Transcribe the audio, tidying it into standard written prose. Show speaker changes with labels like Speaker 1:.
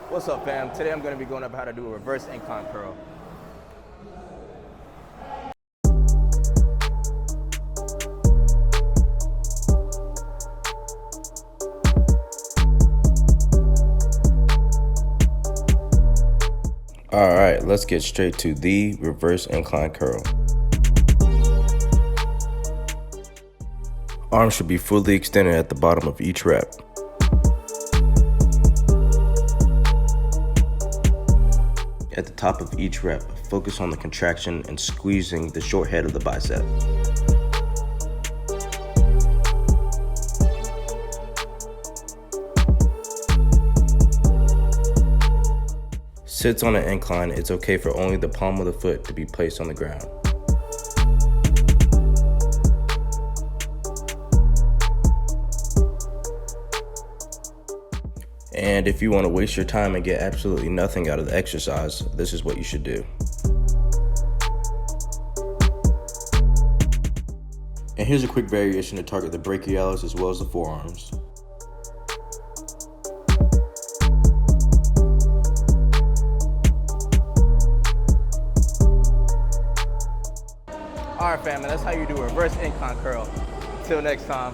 Speaker 1: What's up, fam? Today I'm going to be going over how to do a reverse incline curl.
Speaker 2: All right, let's get straight to the reverse incline curl. Arms should be fully extended at the bottom of each rep. At the top of each rep, focus on the contraction and squeezing the short head of the bicep. Sits on an incline, it's okay for only the palm of the foot to be placed on the ground. And if you want to waste your time and get absolutely nothing out of the exercise, this is what you should do. And here's a quick variation to target the brachialis as well as the forearms.
Speaker 1: All right, fam, and that's how you do a reverse incline curl. Till next time.